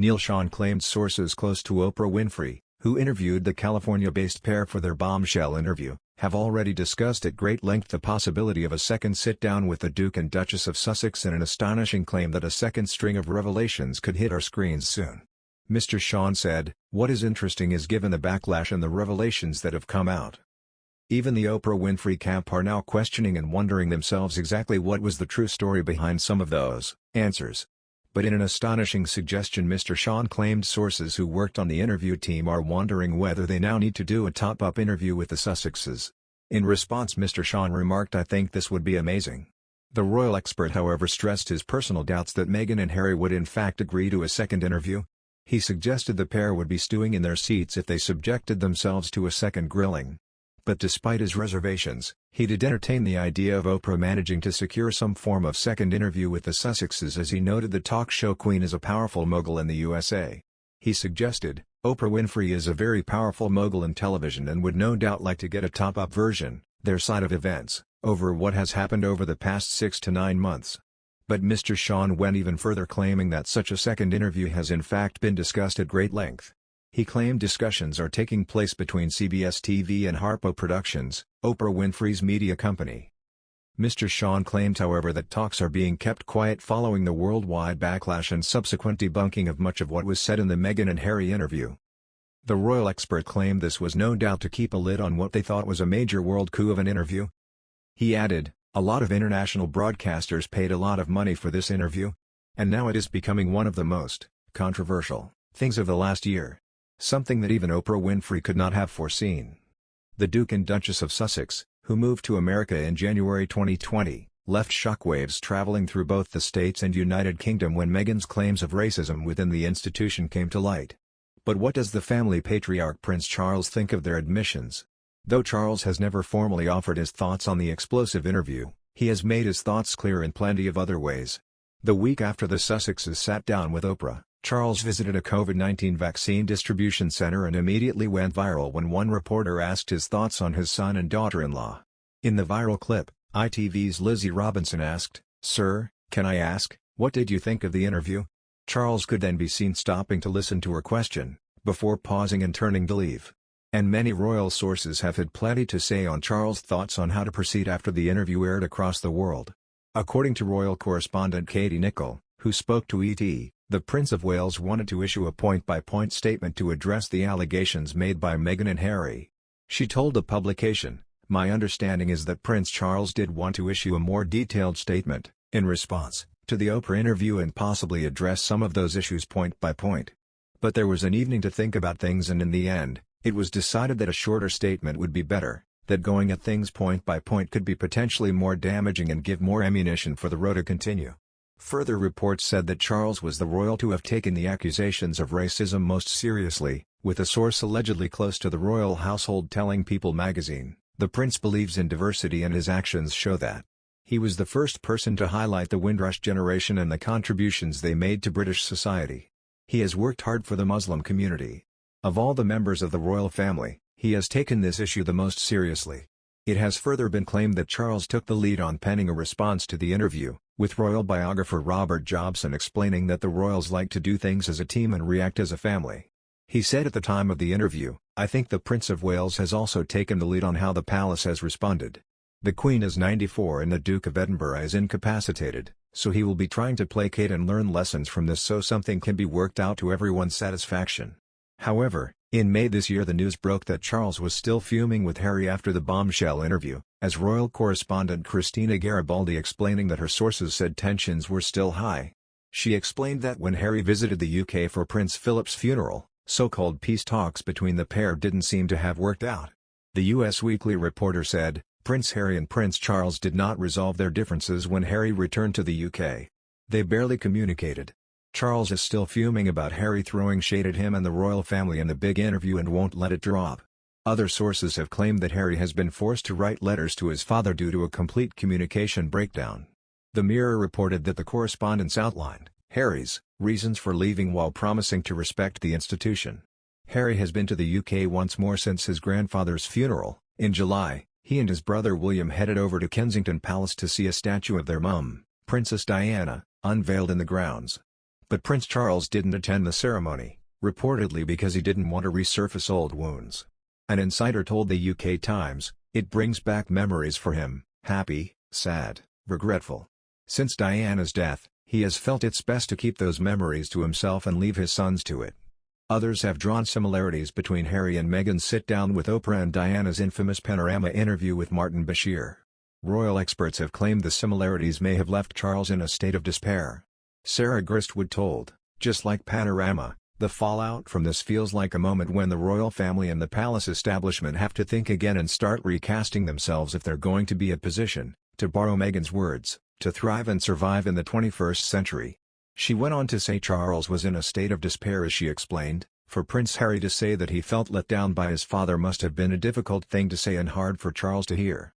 Neil Sean claimed sources close to Oprah Winfrey, who interviewed the California-based pair for their bombshell interview, have already discussed at great length the possibility of a second sit-down with the Duke and Duchess of Sussex in an astonishing claim that a second string of revelations could hit our screens soon. Mr. Sean said, "What is interesting is given the backlash and the revelations that have come out. Even the Oprah Winfrey camp are now questioning and wondering themselves exactly what was the true story behind some of those answers." But in an astonishing suggestion, Mr. Sean claimed sources who worked on the interview team are wondering whether they now need to do a top-up interview with the Sussexes. In response, Mr. Sean remarked, "I think this would be amazing." The royal expert, however, stressed his personal doubts that Meghan and Harry would in fact agree to a second interview. He suggested the pair would be stewing in their seats if they subjected themselves to a second grilling. But despite his reservations, he did entertain the idea of Oprah managing to secure some form of second interview with the Sussexes, as he noted the talk show queen is a powerful mogul in the USA. He suggested, "Oprah Winfrey is a very powerful mogul in television and would no doubt like to get a top-up version, their side of events, over what has happened over the past 6 to 9 months. But Mr. Sean went even further, claiming that such a second interview has in fact been discussed at great length. He claimed discussions are taking place between CBS TV and Harpo Productions, Oprah Winfrey's media company. Mr. Sean claimed, however, that talks are being kept quiet following the worldwide backlash and subsequent debunking of much of what was said in the Meghan and Harry interview. The royal expert claimed this was no doubt to keep a lid on what they thought was a major world coup of an interview. He added, "A lot of international broadcasters paid a lot of money for this interview. And now it is becoming one of the most controversial things of the last year. Something that even Oprah Winfrey could not have foreseen." The Duke and Duchess of Sussex, who moved to America in January 2020, left shockwaves traveling through both the States and United Kingdom when Meghan's claims of racism within the institution came to light. But what does the family patriarch Prince Charles think of their admissions? Though Charles has never formally offered his thoughts on the explosive interview, he has made his thoughts clear in plenty of other ways. The week after the Sussexes sat down with Oprah, Charles visited a COVID-19 vaccine distribution center and immediately went viral when one reporter asked his thoughts on his son and daughter-in-law. In the viral clip, ITV's Lizzie Robinson asked, "Sir, can I ask, what did you think of the interview?" Charles could then be seen stopping to listen to her question, before pausing and turning to leave. And many royal sources have had plenty to say on Charles' thoughts on how to proceed after the interview aired across the world. According to royal correspondent Katie Nicholl, who spoke to ET, the Prince of Wales wanted to issue a point-by-point statement to address the allegations made by Meghan and Harry. She told the publication, "My understanding is that Prince Charles did want to issue a more detailed statement, in response to the Oprah interview, and possibly address some of those issues point by point. But there was an evening to think about things, and in the end, it was decided that a shorter statement would be better, that going at things point by point could be potentially more damaging and give more ammunition for the row to continue." Further reports said that Charles was the royal to have taken the accusations of racism most seriously, with a source allegedly close to the royal household telling People magazine, "The prince believes in diversity and his actions show that." He was the first person to highlight the Windrush generation and the contributions they made to British society. He has worked hard for the Muslim community. Of all the members of the royal family, he has taken this issue the most seriously. It has further been claimed that Charles took the lead on penning a response to the interview, with royal biographer Robert Jobson explaining that the royals like to do things as a team and react as a family. He said at the time of the interview, "I think the Prince of Wales has also taken the lead on how the palace has responded. The Queen is 94 and the Duke of Edinburgh is incapacitated, so he will be trying to placate and learn lessons from this so something can be worked out to everyone's satisfaction." However, in May this year the news broke that Charles was still fuming with Harry after the bombshell interview, as royal correspondent Christina Garibaldi explaining that her sources said tensions were still high. She explained that when Harry visited the UK for Prince Philip's funeral, so-called peace talks between the pair didn't seem to have worked out. The US Weekly Reporter said, "Prince Harry and Prince Charles did not resolve their differences when Harry returned to the UK. They barely communicated. Charles is still fuming about Harry throwing shade at him and the royal family in the big interview and won't let it drop." Other sources have claimed that Harry has been forced to write letters to his father due to a complete communication breakdown. The Mirror reported that the correspondence outlined Harry's reasons for leaving while promising to respect the institution. Harry has been to the UK once more since his grandfather's funeral. In July, he and his brother William headed over to Kensington Palace to see a statue of their mum, Princess Diana, unveiled in the grounds. But Prince Charles didn't attend the ceremony, reportedly because he didn't want to resurface old wounds. An insider told the UK Times, "It brings back memories for him, happy, sad, regretful. Since Diana's death, he has felt it's best to keep those memories to himself and leave his sons to it." Others have drawn similarities between Harry and Meghan's sit-down with Oprah and Diana's infamous Panorama interview with Martin Bashir. Royal experts have claimed the similarities may have left Charles in a state of despair. Sarah Gristwood told, "Just like Panorama, the fallout from this feels like a moment when the royal family and the palace establishment have to think again and start recasting themselves if they're going to be in a position, to borrow Meghan's words, to thrive and survive in the 21st century." She went on to say Charles was in a state of despair as she explained. For Prince Harry to say that he felt let down by his father must have been a difficult thing to say and hard for Charles to hear.